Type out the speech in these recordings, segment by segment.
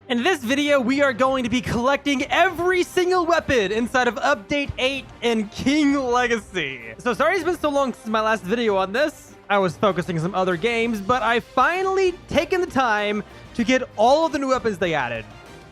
In this video, we are going to be collecting every single weapon inside of Update 8 in King Legacy. So sorry it's been so long since my last video on this. I was focusing on some other games, but I finally taken the time to get all of the new weapons they added.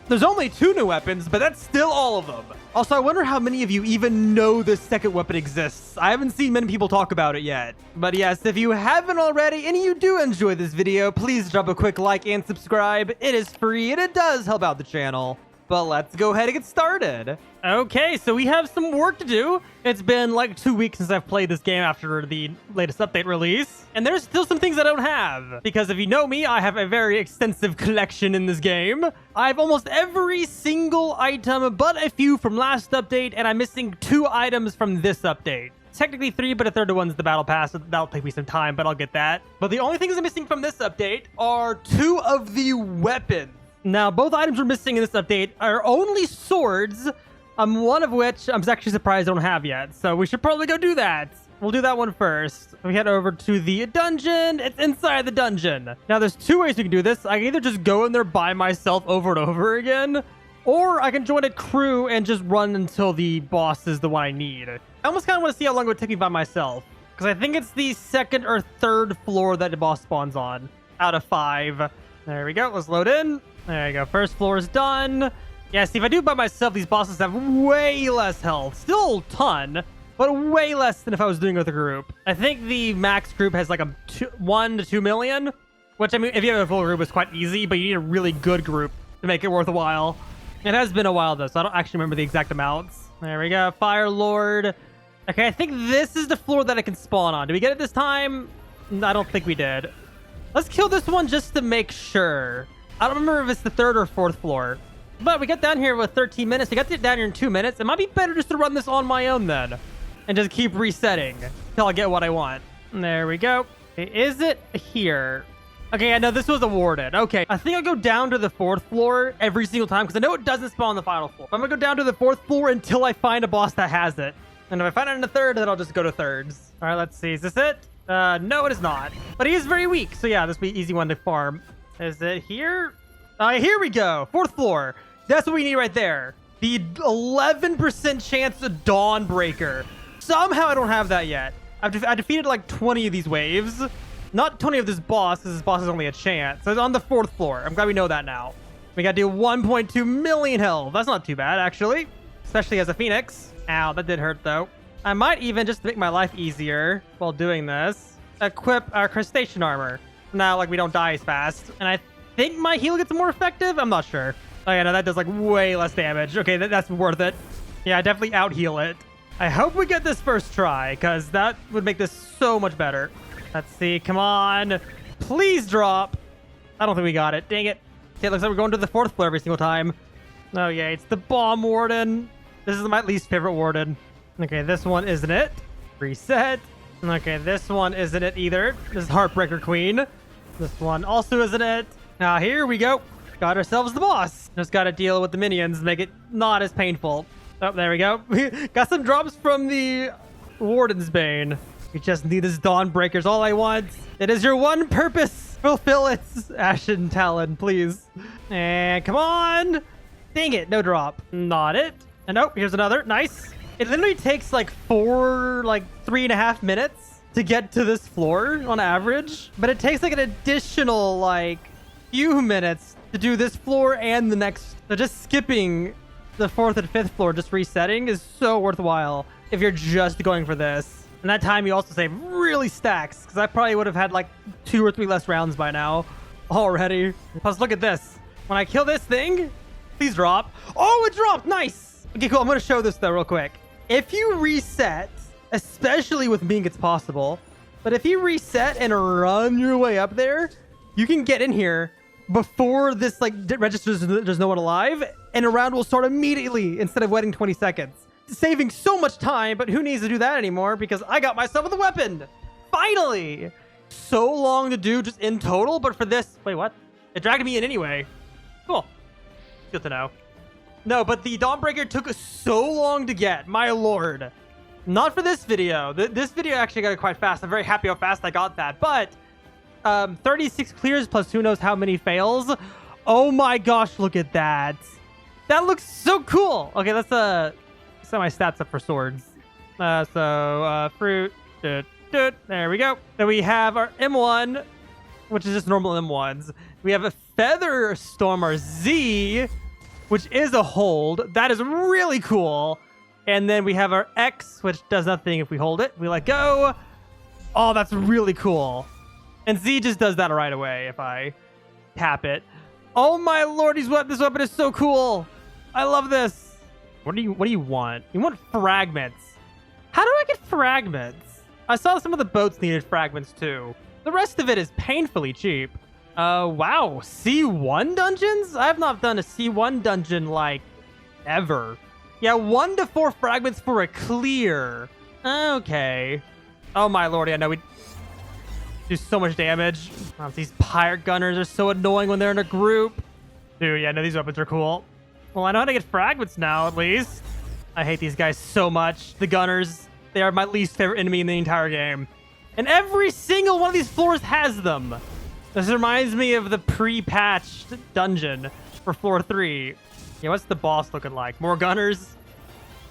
There's only 2 new weapons, but that's still all of them. Also, I wonder how many of you even know this second weapon exists. I haven't seen many people talk about it yet. But yes, if you haven't already and you do enjoy this video, please drop a quick like and subscribe. It is free and it does help out the channel. But let's go ahead and get started. Okay, so we have some work to do. It's been like 2 weeks since I've played this game after the latest update release. And there's still some things I don't have. Because if you know me, I have a very extensive collection in this game. I have almost every single item but a few from last update. And I'm missing 2 items from this update. Technically 3, but a third one's the battle pass. So that'll take me some time, but I'll get that. But the only things I'm missing from this update are 2 of the weapons. Now, both items we're missing in this update are only swords, one of which I'm actually surprised I don't have yet. So we should probably go do that. We'll do that one first. We head over to the dungeon. It's inside the dungeon. Now, there's 2 ways we can do this. I can either just go in there by myself over and over again, or I can join a crew and just run until the boss is the one I need. I almost kind of want to see how long it would take me by myself, because I think it's the 2nd or 3rd floor that the boss spawns on out of 5. There we go. Let's load in. There you go. First floor is done. Yeah, see, if I do it by myself, these bosses have way less health. Still a ton, but way less than if I was doing it with a group. I think the max group has like a 1 to 2 million, which, I mean, if you have a full group, it's quite easy, but you need a really good group to make it worthwhile. It has been a while, though, so I don't actually remember the exact amounts. There we go. Fire Lord. Okay, I think this is the floor that I can spawn on. Did we get it this time? I don't think we did. Let's kill this one just to make sure. I don't remember if it's the 3rd or 4th floor. But we got down here with 13 minutes. We got it down here in 2 minutes. It might be better just to run this on my own then. And just keep resetting until I get what I want. There we go. Okay, is it here? Okay, I know this was awarded. Okay, I think I'll go down to the 4th floor every single time, because I know it doesn't spawn on the final floor. I'm going to go down to the 4th floor until I find a boss that has it. And if I find it in the 3rd, then I'll just go to 3rds. All right, let's see. Is this it? No, it is not. But he is very weak. So yeah, this will be an easy one to farm. Is it here? Here we go. 4th floor. That's what we need right there. The 11% chance of Dawnbreaker. Somehow I don't have that yet. I defeated like 20 of these waves. Not 20 of this boss, because this boss is only a chance. So it's on the 4th floor. I'm glad we know that now. We got to do 1.2 million health. That's not too bad, actually. Especially as a Phoenix. Ow, that did hurt, though. I might even, just to make my life easier while doing this, equip our crustacean armor. Now, like, we don't die as fast. And I think my heal gets more effective. I'm not sure. Oh, yeah, no, that does, like, way less damage. Okay, that's worth it. Yeah, definitely out-heal it. I hope we get this first try, because that would make this so much better. Let's see. Come on. Please drop. I don't think we got it. Dang it. Okay, it looks like we're going to the 4th floor every single time. Oh, yeah, it's the Bomb Warden. This is my least favorite Warden. Okay, this one isn't it. Reset. Okay, this one isn't it either. This is Heartbreaker Queen. This one also isn't it. Now, here we go. Got ourselves the boss. Just got to deal with the minions, make it not as painful. Oh, there we go. Got some drops from the Warden's Bane. We just need his Dawnbreakers. All I want. It is your one purpose. Fulfill it, Ashen Talon, please. And come on. Dang it, no drop. Not it. And oh, here's another. Nice. It literally takes like 3.5 minutes to get to this floor on average. But it takes like an additional like few minutes to do this floor and the next. So just skipping the 4th and 5th floor, just resetting, is so worthwhile if you're just going for this. And that time you also save really stacks, because I probably would have had like 2 or 3 less rounds by now already. Plus, look at this. When I kill this thing, please drop. Oh, it dropped. Nice. Okay, cool. I'm going to show this though real quick. If you reset, especially with Ming, it's possible, but if you reset and run your way up there, you can get in here before this like registers there's no one alive, and a round will start immediately instead of waiting 20 seconds. Saving so much time, but who needs to do that anymore, because I got myself a weapon. Finally! So long to do just in total, but for this... Wait, what? It dragged me in anyway. Cool. Good to know. No, but the Dawnbreaker took so long to get, my lord. Not for this video. This video actually got it quite fast. I'm very happy how fast I got that. But 36 clears plus who knows how many fails Oh my gosh, look at that. That looks so cool. Okay, let's set my stats up for swords. Fruit. There we go. Then we have our M1, which is just normal M1s. We have a Feather Storm, our Z, which is a hold. That is really cool. And then we have our X, which does nothing if we hold it. We let go. Oh, that's really cool. And Z just does that right away if I tap it. Oh my lord, this weapon is so cool. I love this. What do you want? You want fragments. How do I get fragments? I saw some of the boats needed fragments too. The rest of it is painfully cheap. Wow. C1 dungeons? I have not done a C1 dungeon like ever. Yeah, 1 to 4 fragments for a clear. Okay. Oh my lord, yeah, no, we do so much damage. Oh, these pirate gunners are so annoying when they're in a group. Dude, yeah, no, these weapons are cool. Well, I know how to get fragments now, at least. I hate these guys so much. The gunners, they are my least favorite enemy in the entire game. And every single one of these floors has them. This reminds me of the pre-patched dungeon for floor 3. Yeah, what's the boss looking like? More gunners?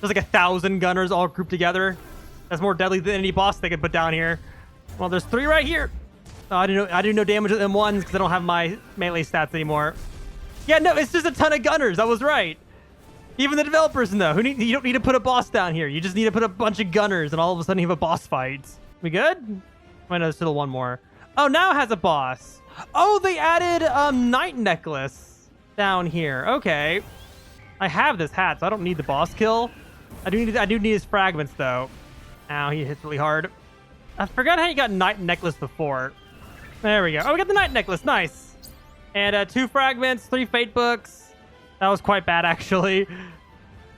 There's like 1,000 gunners all grouped together. That's more deadly than any boss they could put down here. Well, there's 3 right here. Oh, I do no damage with M1s because I don't have my melee stats anymore. Yeah, no, it's just a ton of gunners. I was right. Even the developers know. You don't need to put a boss down here. You just need to put a bunch of gunners, and all of a sudden you have a boss fight. We good? I know there's still one more. Oh, now it has a boss. Oh, they added Night Necklace down here. Okay. I have this hat, so I don't need the boss kill. I do need his fragments, though. Ow, he hits really hard. I forgot how you got Night Necklace before. There we go. Oh, we got the Night Necklace. Nice. And 2 fragments, 3 fate books. That was quite bad, actually.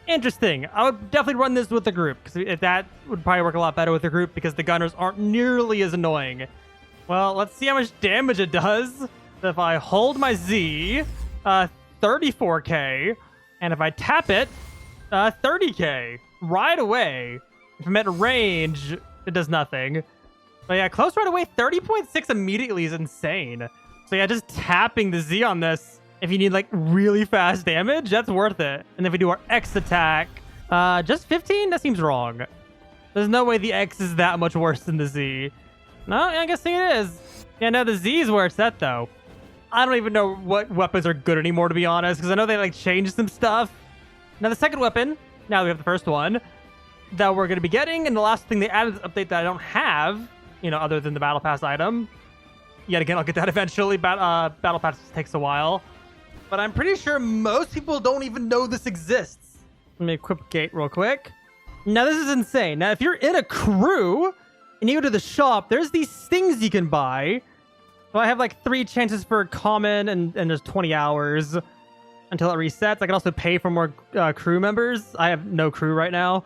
Interesting. I would definitely run this with the group, because that would probably work a lot better with the group, because the gunners aren't nearly as annoying. Well, let's see how much damage it does. So if I hold my Z, 34k. And if I tap it, 30k. Right away. If I'm at range, it does nothing. But yeah, close right away, 30.6 immediately is insane. So yeah, just tapping the Z on this, if you need like really fast damage, that's worth it. And if we do our X attack, just 15? That seems wrong. There's no way the X is that much worse than the Z. No, I guess it is. Yeah, no, the Z is where it's at though. I don't even know what weapons are good anymore, to be honest, because I know they like changed some stuff. Now the second weapon, now we have the first one, that we're going to be getting, and the last thing they added is an update that I don't have, you know, other than the Battle Pass item. Yet again, I'll get that eventually. Battle Pass takes a while. But I'm pretty sure most people don't even know this exists. Let me equip Gate real quick. Now, this is insane. Now, if you're in a crew and you go to the shop, there's these things you can buy. So I have like 3 chances for common, and there's 20 hours until it resets. I can also pay for more crew members. I have no crew right now.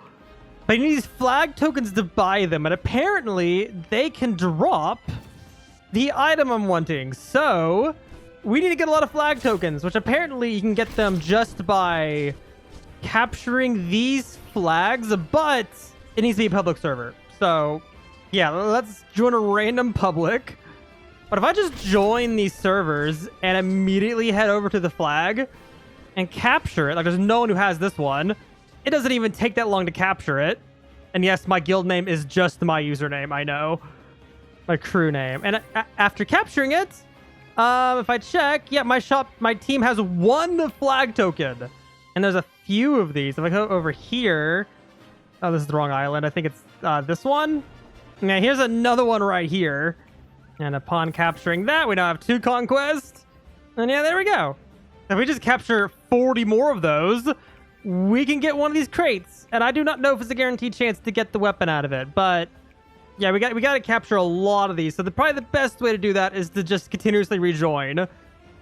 But you need these flag tokens to buy them. And apparently, they can drop the item I'm wanting. So we need to get a lot of flag tokens, which apparently you can get them just by capturing these flags, but it needs to be a public server. So yeah, let's join a random public. But if I just join these servers and immediately head over to the flag and capture it, like there's no one who has this one, it doesn't even take that long to capture it. And yes, my guild name is just my username, I know. My crew name. And after capturing it, if I check, yeah, my team has 1 flag token. And there's a few of these. If I go over here, oh, this is the wrong island. I think it's this one. Now, here's another one right here. And upon capturing that, we now have 2 conquests. And yeah, there we go. If we just capture 40 more of those, we can get one of these crates. And I do not know if it's a guaranteed chance to get the weapon out of it, but yeah, we got to capture a lot of these. So probably the best way to do that is to just continuously rejoin.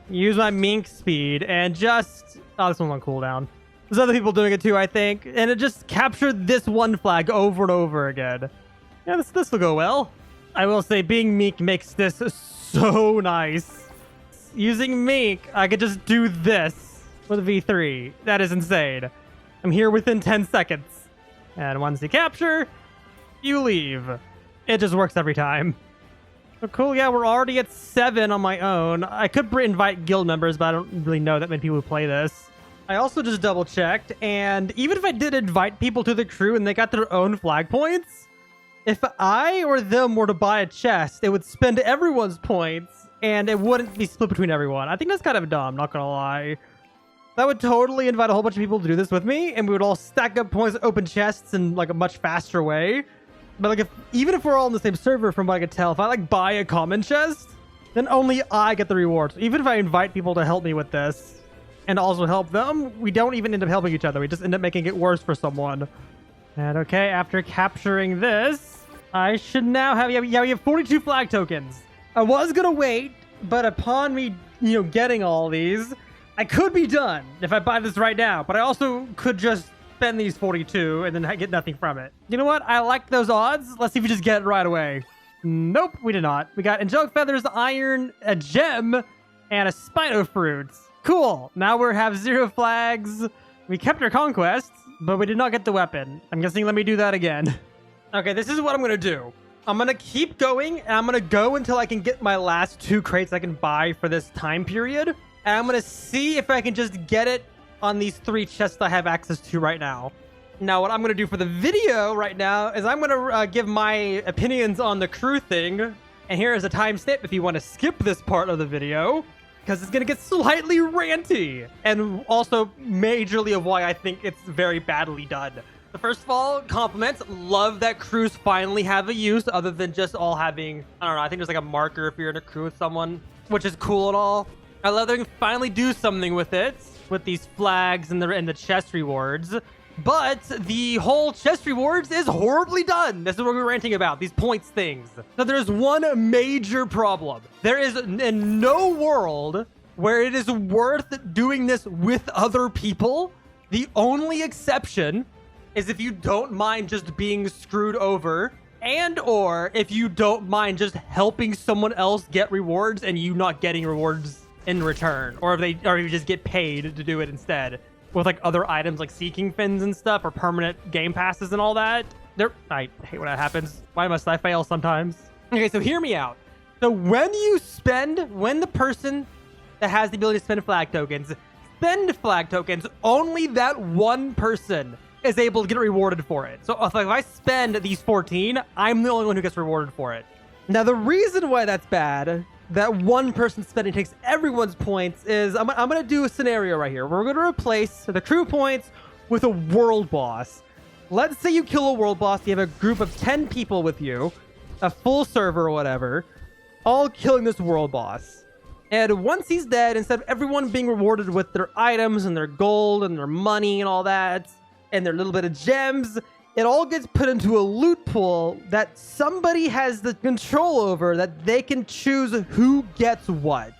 Use my mink speed and just... Oh, this one's on cooldown. There's other people doing it too, I think. And it just captured this one flag over and over again. Yeah, this will go well. I will say being mink makes this so nice. Using mink, I could just do this with a V3. That is insane. I'm here within 10 seconds. And once you capture, you leave. It just works every time. Oh, cool. Yeah, we're already at 7 on my own. I could invite guild members, but I don't really know that many people who play this. I also just double checked, and even if I did invite people to the crew and they got their own flag points, if I or them were to buy a chest, it would spend everyone's points and it wouldn't be split between everyone. I think that's kind of dumb, not gonna lie. That would totally invite a whole bunch of people to do this with me, and we would all stack up points, open chests in like a much faster way. But like, even if we're all on the same server, from what I could tell, if I like buy a common chest, then only I get the rewards. Even if I invite people to help me with this and also help them, we don't even end up helping each other. We just end up making it worse for someone. And okay, after capturing this, I should now have, yeah, we have 42 flag tokens. I was gonna wait, but upon me, getting all these, I could be done if I buy this right now, but I also could just spend these 42 and then get nothing from it. You know what? I like those odds. Let's see if we just get it right away. Nope, we did not. We got angelic feathers, iron, a gem, and a spino fruit. Cool. Now we have 0 flags. We kept our conquests, but we did not get the weapon. I'm guessing let me do that again. Okay, this is what I'm going to do. I'm going to keep going, and I'm going to go until I can get my last 2 crates I can buy for this time period. And I'm going to see if I can just get it on these 3 chests I have access to right now. Now, what I'm going to do for the video right now is I'm going to give my opinions on the crew thing. And here is a timestamp if you want to skip this part of the video, because it's going to get slightly ranty. And also majorly of why I think it's very badly done. So first of all, compliments. Love that crews finally have a use other than just all having, I don't know, I think there's like a marker if you're in a crew with someone, which is cool and all. I love that they can finally do something with it, with these flags and the chest rewards. But the whole chest rewards is horribly done. This is what we're ranting about, these points things. So there's one major problem. There is in no world where it is worth doing this with other people. The only exception is if you don't mind just being screwed over, and or if you don't mind just helping someone else get rewards and you not getting rewards in return, or if you just get paid to do it instead with like other items like seeking fins and stuff, or permanent game passes and all that. I hate when that happens. Why must I fail sometimes? Okay, so hear me out. So when the person that has the ability to spend flag tokens, only that one person is able to get rewarded for it. So if I spend these 14, I'm the only one who gets rewarded for it. Now the reason why that's bad, that one person spending takes everyone's points, is I'm going to do a scenario right here. We're going to replace the crew points with a world boss. Let's say you kill a world boss. You have a group of 10 people with you, a full server or whatever, all killing this world boss. And once he's dead, instead of everyone being rewarded with their items and their gold and their money and all that, and their little bit of gems, it all gets put into a loot pool that somebody has the control over, that they can choose who gets what.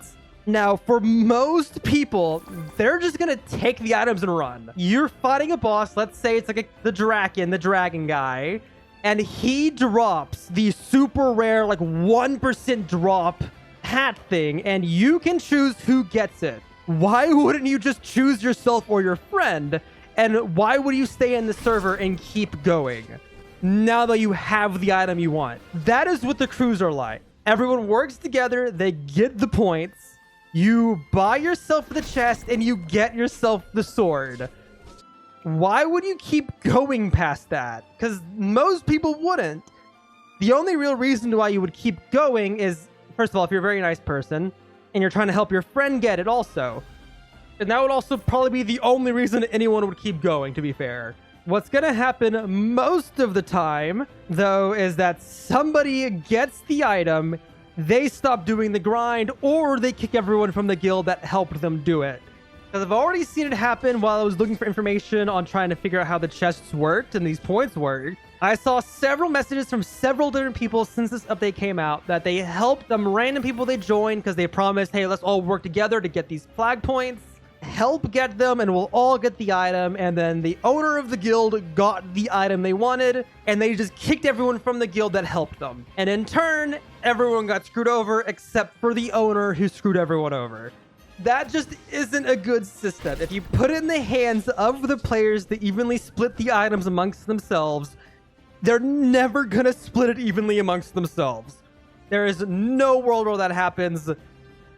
Now, for most people, they're just gonna take the items and run. You're fighting a boss, let's say it's like the dragon guy, and he drops the super rare, like 1% drop hat thing, and you can choose who gets it. Why wouldn't you just choose yourself or your friend? And why would you stay in the server and keep going now that you have the item you want? That is what the crews are like. Everyone works together. They get the points. You buy yourself the chest and you get yourself the sword. Why would you keep going past that? Because most people wouldn't. The only real reason why you would keep going is, first of all, if you're a very nice person and you're trying to help your friend get it also. And that would also probably be the only reason anyone would keep going, to be fair. What's going to happen most of the time, though, is that somebody gets the item, they stop doing the grind, or they kick everyone from the guild that helped them do it. Because I've already seen it happen while I was looking for information on trying to figure out how the chests worked and these points worked. I saw several messages from several different people since this update came out that they helped them random people they joined because they promised, hey, let's all work together to get these flag points. Help get them and we'll all get the item. And then the owner of the guild got the item they wanted and they just kicked everyone from the guild that helped them. And in turn, everyone got screwed over except for the owner who screwed everyone over. That just isn't a good system. If you put it in the hands of the players to evenly split the items amongst themselves, they're never gonna split it evenly amongst themselves. There is no world where that happens,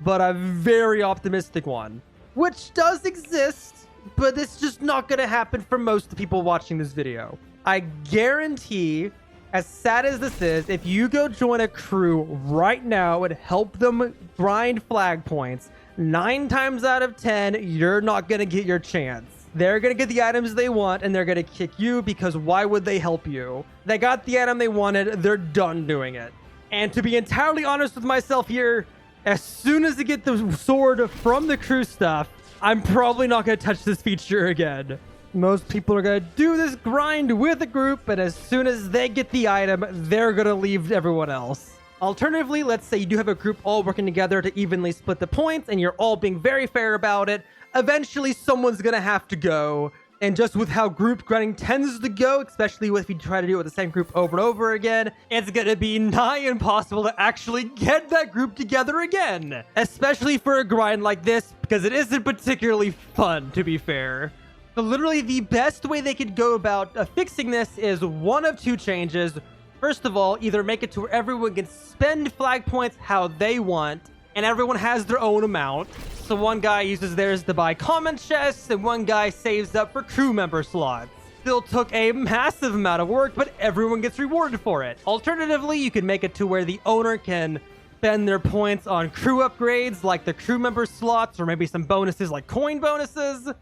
but a very optimistic one, which does exist, but it's just not going to happen for most people watching this video. I guarantee, as sad as this is, if you go join a crew right now and help them grind flag points, 9 times out of 10, you're not going to get your chance. They're going to get the items they want, and they're going to kick you because why would they help you? They got the item they wanted. They're done doing it. And to be entirely honest with myself here, as soon as I get the sword from the crew stuff, I'm probably not going to touch this feature again. Most people are going to do this grind with a group, and as soon as they get the item, they're going to leave everyone else. Alternatively, let's say you do have a group all working together to evenly split the points, and you're all being very fair about it. Eventually, someone's going to have to go. And just with how group grinding tends to go, especially if you try to do it with the same group over and over again, it's going to be nigh impossible to actually get that group together again. Especially for a grind like this, because it isn't particularly fun, to be fair. So literally, the best way they could go about fixing this is one of 2 changes. First of all, either make it to where everyone can spend flag points how they want, and everyone has their own amount. So one guy uses theirs to buy comment chests, and one guy saves up for crew member slots. Still took a massive amount of work, but everyone gets rewarded for it. Alternatively, you can make it to where the owner can spend their points on crew upgrades, like the crew member slots, or maybe some bonuses like coin bonuses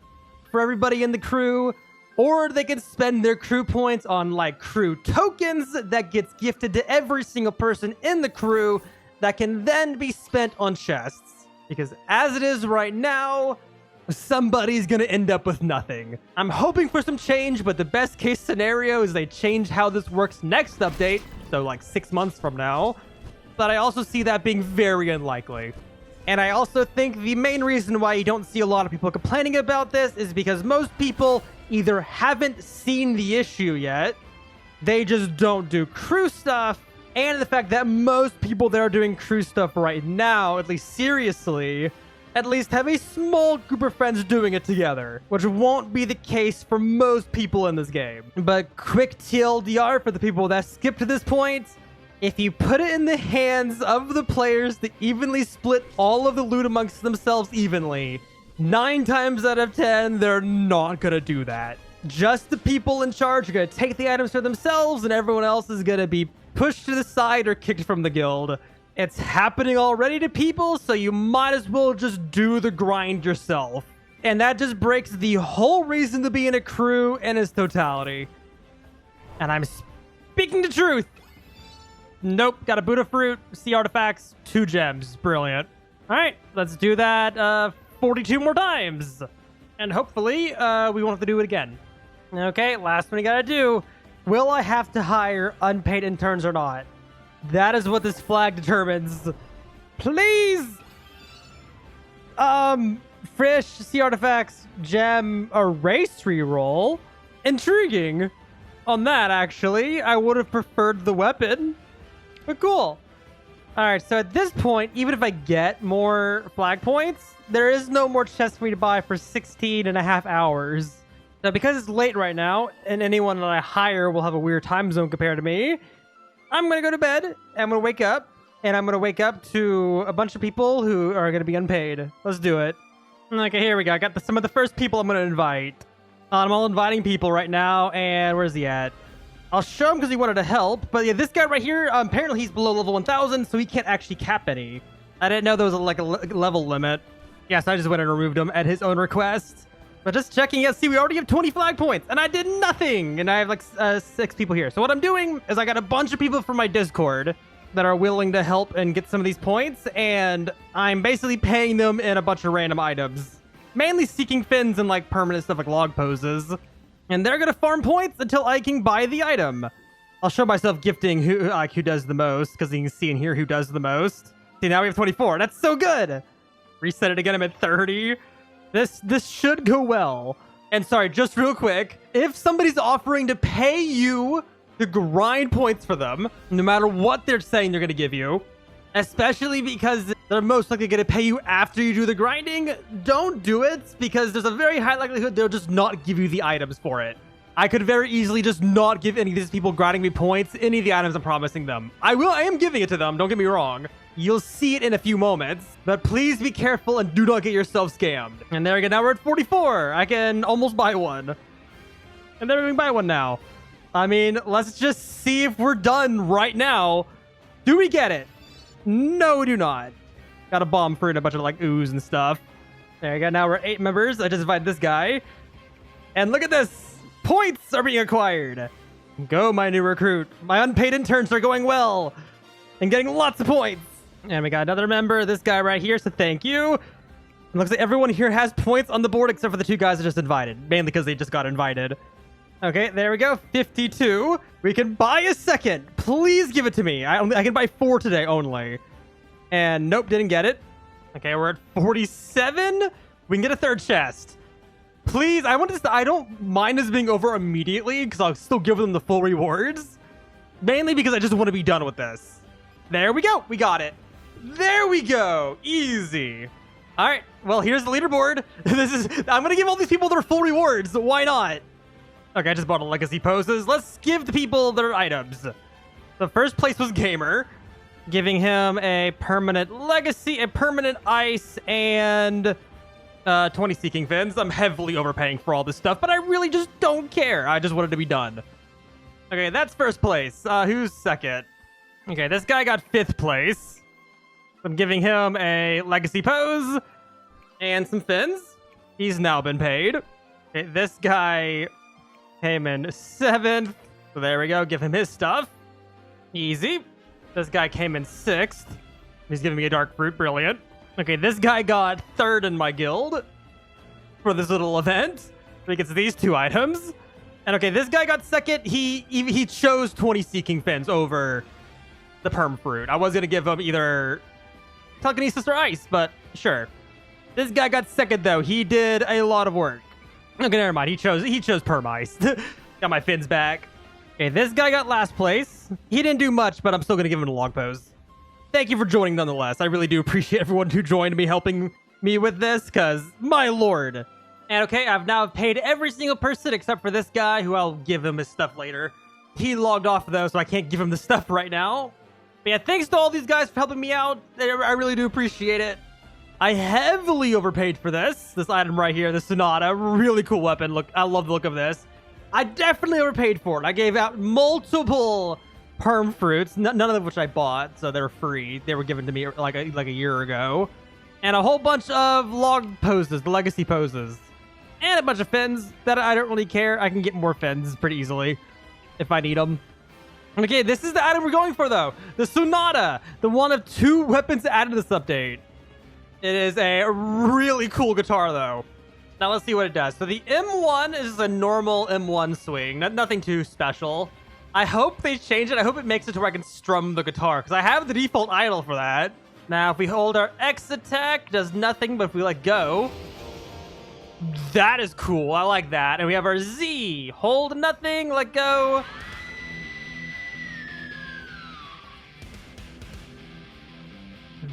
for everybody in the crew. Or they can spend their crew points on like crew tokens that gets gifted to every single person in the crew that can then be spent on chests. Because as it is right now, somebody's going to end up with nothing. I'm hoping for some change, but the best case scenario is they change how this works next update, so like 6 months from now. But I also see that being very unlikely. And I also think the main reason why you don't see a lot of people complaining about this is because most people either haven't seen the issue yet, they just don't do crew stuff, and the fact that most people that are doing crew stuff right now, at least seriously, at least have a small group of friends doing it together, which won't be the case for most people in this game. But quick TLDR for the people that skipped to this point, if you put it in the hands of the players to evenly split all of the loot amongst themselves evenly, 9 times out of 10, they're not gonna do that. Just the people in charge are gonna take the items for themselves, and everyone else is gonna be pushed to the side or kicked from the guild. It's happening already to people, so you might as well just do the grind yourself. And that just breaks the whole reason to be in a crew in its totality. And I'm speaking the truth. Nope, got a Buddha fruit, sea artifacts, 2 gems. Brilliant. All right, let's do that 42 more times. And hopefully we won't have to do it again. Okay, last one you gotta do. Will I have to hire unpaid interns or not? That is what this flag determines. Please! Fish, sea artifacts, gem, a race reroll. Intriguing. On that, actually, I would have preferred the weapon. But cool. Alright, so at this point, even if I get more flag points, there is no more chests for me to buy for 16.5 hours. Now, because it's late right now, and anyone that I hire will have a weird time zone compared to me, I'm going to go to bed, and I'm going to wake up, and I'm going to wake up to a bunch of people who are going to be unpaid. Let's do it. Okay, here we go. I got some of the first people I'm going to invite. I'm all inviting people right now, and where's he at? I'll show him because he wanted to help, but yeah, this guy right here, apparently he's below level 1000, so he can't actually cap any. I didn't know there was a level limit. Yeah, so I just went and removed him at his own request. But just checking, yeah, see, we already have 20 flag points, and I did nothing, and I have like 6 people here. So what I'm doing is I got a bunch of people from my Discord that are willing to help and get some of these points, and I'm basically paying them in a bunch of random items. Mainly seeking fins and like permanent stuff like log poses. And they're gonna farm points until I can buy the item. I'll show myself gifting who does the most, because you can see and hear who does the most. See, now we have 24. That's so good. Reset it again, I'm at 30. This should go well. And sorry, just real quick, if somebody's offering to pay you to grind points for them, no matter what they're saying they're going to give you, especially because they're most likely going to pay you after you do the grinding, don't do it, because there's a very high likelihood they'll just not give you the items for it. I could very easily just not give any of these people grinding me points, any of the items I'm promising them. I am giving it to them, don't get me wrong. You'll see it in a few moments, but please be careful and do not get yourself scammed. And there we go, now we're at 44. I can almost buy one. And there we can buy one now. I mean, let's just see if we're done right now. Do we get it? No, we do not. Got a bomb fruit and a bunch of like ooze and stuff. There we go, now we're at 8 members. I just invited this guy. And look at this. Points are being acquired. Go, my new recruit. My unpaid interns are going well and getting lots of points. And we got another member, this guy right here, so thank you. It looks like everyone here has points on the board except for the 2 guys I just invited, mainly because they just got invited. Okay, there we go, 52. We can buy a second. Please give it to me. I can buy 4 today only. And nope, didn't get it. Okay, we're at 47. We can get a 3rd chest. Please, I don't mind this being over immediately because I'll still give them the full rewards. Mainly because I just want to be done with this. There we go. We got it. There we go. Easy. All right. Well, here's the leaderboard. I'm going to give all these people their full rewards. Why not? Okay, I just bought a legacy poses. Let's give the people their items. The first place was Gamer, giving him a permanent legacy, a permanent ice, and 20 seeking fins. I'm heavily overpaying for all this stuff, but I really just don't care. I just wanted to be done. Okay, that's first place. Who's second? Okay, this guy got 5th place. I'm giving him a legacy pose and some fins. He's now been paid. Okay, this guy came in 7th. So there we go. Give him his stuff. Easy. This guy came in 6th. He's giving me a dark fruit. Brilliant. Okay, this guy got 3rd in my guild for this little event. So he gets these 2 items. And okay, this guy got 2nd. He chose 20 seeking fins over the perm fruit. I was going to give him either telekinesis or ice, but sure. This guy got 2nd though. He did a lot of work. Okay, never mind. He chose perm ice. Got my fins back. Okay, this guy got last place. He didn't do much, but I'm still going to give him a log pose. Thank you for joining nonetheless. I really do appreciate everyone who joined me helping me with this, because my lord. And okay, I've now paid every single person except for this guy, who I'll give him his stuff later. He logged off though, so I can't give him the stuff right now. But yeah, thanks to all these guys for helping me out. I really do appreciate it. I heavily overpaid for this item right here, the Sonata. Really cool weapon. Look, I love the look of this. I definitely overpaid for it. I gave out multiple perm fruits, none of which I bought, so they're free. They were given to me like a year ago. And a whole bunch of log poses, the legacy poses. And a bunch of fins that I don't really care. I can get more fins pretty easily if I need them. Okay, this is the item we're going for though. The Sonata, the one of 2 weapons added to this update. It is a really cool guitar though. Now let's see what it does. So the M1 is just a normal M1 swing, nothing too special. I hope they change it. I hope it makes it to where I can strum the guitar, because I have the default idle for that. Now, if we hold our X attack, does nothing, but if we let go, that is cool. I like that. And we have our Z. Hold nothing, let go.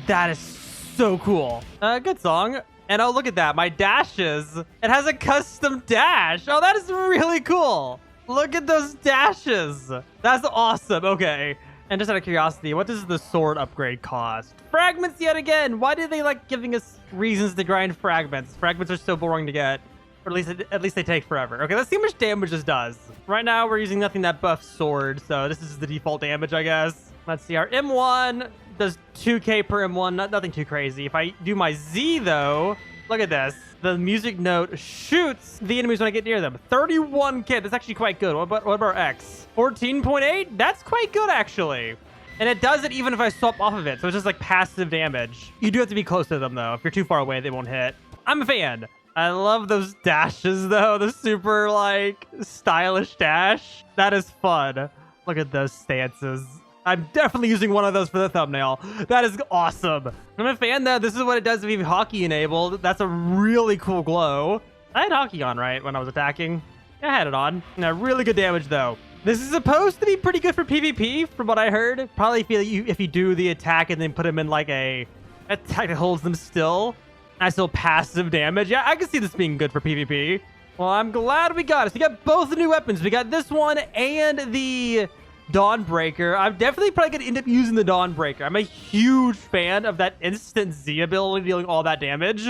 That is so cool. Good song. And oh, look at that. My dashes. It has a custom dash. Oh, that is really cool. Look at those dashes. That's awesome. Okay. And just out of curiosity, what does the sword upgrade cost? Fragments yet again. Why do they like giving us reasons to grind fragments? Fragments are so boring to get. Or at least they take forever. Okay, let's see how much damage this does. Right now, we're using nothing that buffs sword. So this is the default damage, I guess. Let's see. Our M1 does 2k per M1. Nothing too crazy. If I do my Z, though, look at this. The music note shoots the enemies when I get near them. 31k. That's actually quite good. What about X? 14.8? That's quite good, actually. And it does it even if I swap off of it. So it's just like passive damage. You do have to be close to them, though. If you're too far away, they won't hit. I'm a fan. I love those dashes, though. The super, like, stylish dash. That is fun. Look at those stances. I'm definitely using one of those for the thumbnail. That is awesome. I'm a fan, though. This is what it does if you have hockey enabled. That's a really cool glow. I had hockey on, right, when I was attacking? Yeah, I had it on. Now, really good damage, though. This is supposed to be pretty good for PvP, from what I heard. Probably if you do the attack and then put him in, like, a attack that holds them still. I still passive damage. Yeah, I can see this being good for PvP. Well, I'm glad we got it. So we got both the new weapons. We got this one and the Dawnbreaker. I'm definitely probably going to end up using the Dawnbreaker. I'm a huge fan of that instant Z ability dealing all that damage.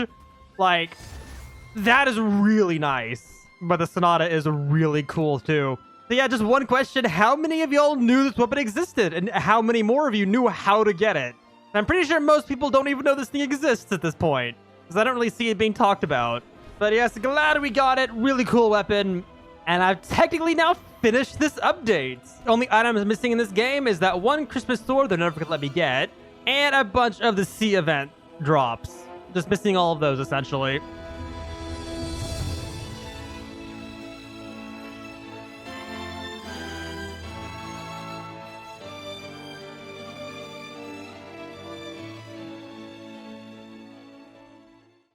Like, that is really nice. But the Sonata is really cool too. So yeah, just one question. How many of y'all knew this weapon existed? And how many more of you knew how to get it? I'm pretty sure most people don't even know this thing exists at this point, because I don't really see it being talked about. But yes, glad we got it. Really cool weapon. And I've technically now finished this update. Only items missing in this game is that one Christmas sword they're never going to let me get, and a bunch of the sea event drops. Just missing all of those, essentially.